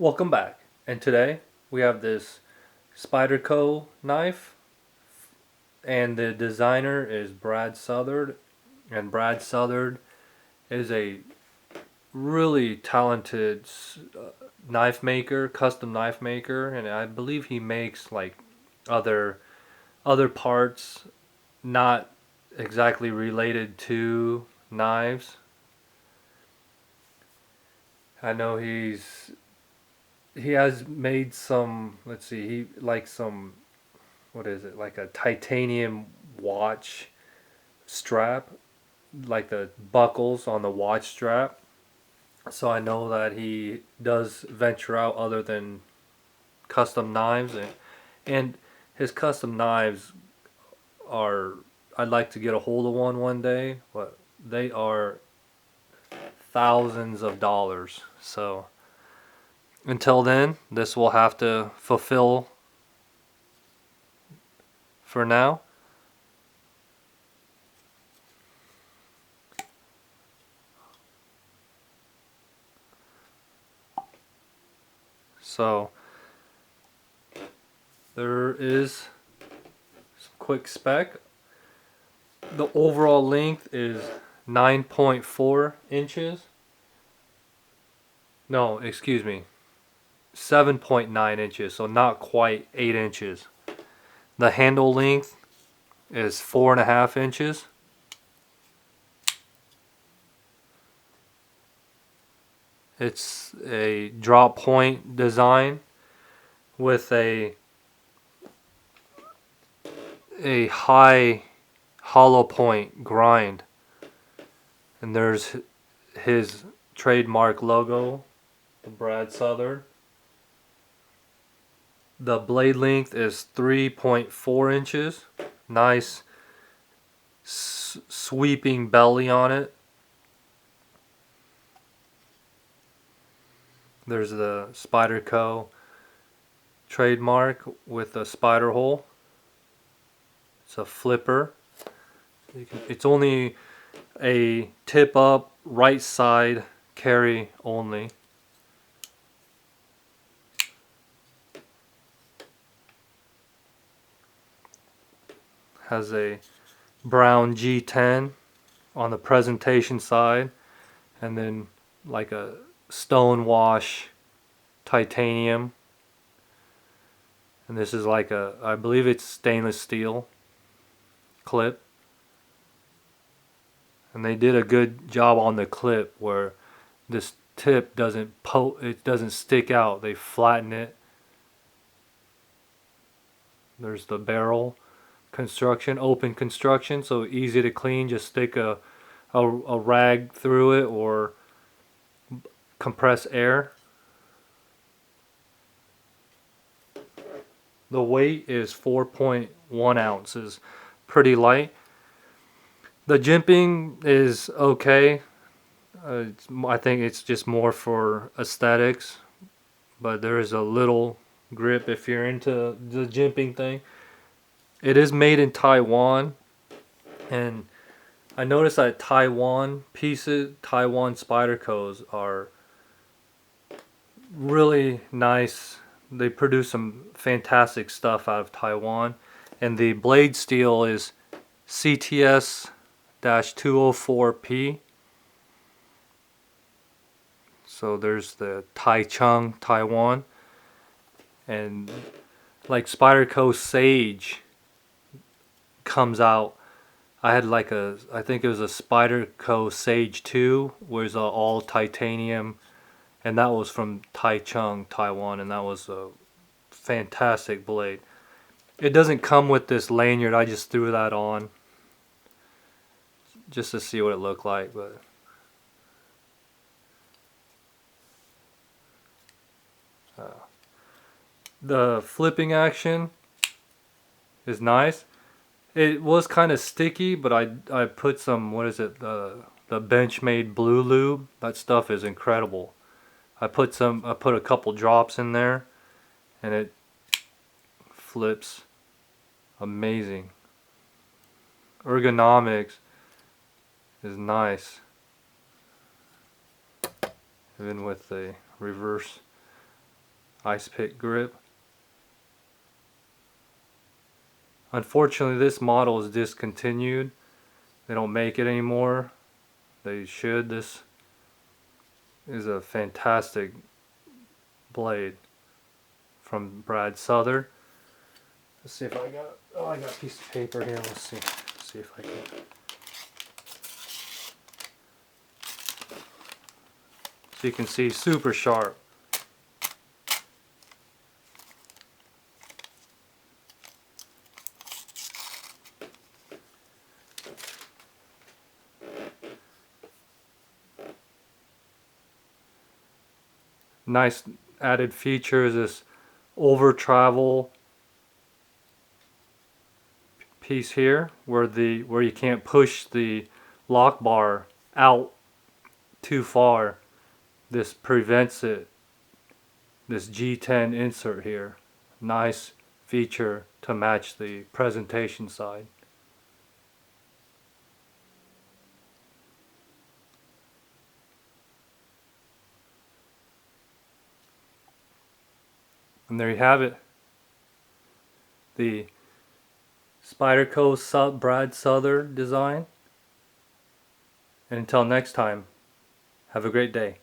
Welcome back, and today we have this Spyderco knife, and the designer is Brad Southard, and Brad Southard is a really talented knife maker, custom knife maker, and I believe he makes like other other parts not exactly related to knives. I know he has made some, let's see, he like some, what is it, like a titanium watch strap, like the buckles on the watch strap. So I know that he does venture out other than custom knives, and his custom knives are, I'd like to get a hold of one day, but they are thousands of dollars. So until then, this will have to fulfill for now. So there is some quick spec. The overall length is 9.4 inches. No, excuse me. 7.9 inches, so not quite 8 inches. The handle length is 4.5 inches. It's a drop point design with a high hollow point grind, and there's his trademark logo, the Brad Southern. The blade length is 3.4 inches. Nice sweeping belly on it. There's the Spyderco trademark with a spider hole. It's a flipper. It's only a tip up right side carry only. Has a brown G10 on the presentation side, and then like a stone wash titanium, and this is like a, I believe it's stainless steel clip, and they did a good job on the clip where this tip it doesn't stick out. They flatten it. There's the barrel construction, open construction, so easy to clean. Just stick a rag through it or compress air. The weight is 4.1 ounces, pretty light. The jimping is okay. I think it's just more for aesthetics, but there is a little grip if you're into the jimping thing. It is made in Taiwan, and I noticed that Taiwan Spydercos are really nice. They produce some fantastic stuff out of Taiwan, and the blade steel is CTS-204P. So there's the Taichung, Taiwan, and like Spyderco Sage comes out. I had like I think it was a Spyderco Sage 2, where it's all titanium, and that was from Taichung, Taiwan, and that was a fantastic blade. It doesn't come with this lanyard. I just threw that on just to see what it looked like, but the flipping action is nice. It was kind of sticky, but I put some, what is it, the Benchmade Blue Lube. That stuff is incredible. I put a couple drops in there, and it flips amazing. Ergonomics is nice, even with the reverse ice pick grip. Unfortunately, this model is discontinued. They don't make it anymore. They should. This is a fantastic blade from Brad Southard. Let's see if I got. Oh, I got a piece of paper here. Let's see. Let's see if I can. So you can see, super sharp. Nice added feature is this over travel piece here, where you can't push the lock bar out too far. This prevents it. This G10 insert here, nice feature to match the presentation side. And there you have it. The Spyderco Brad Southard design. And until next time, have a great day.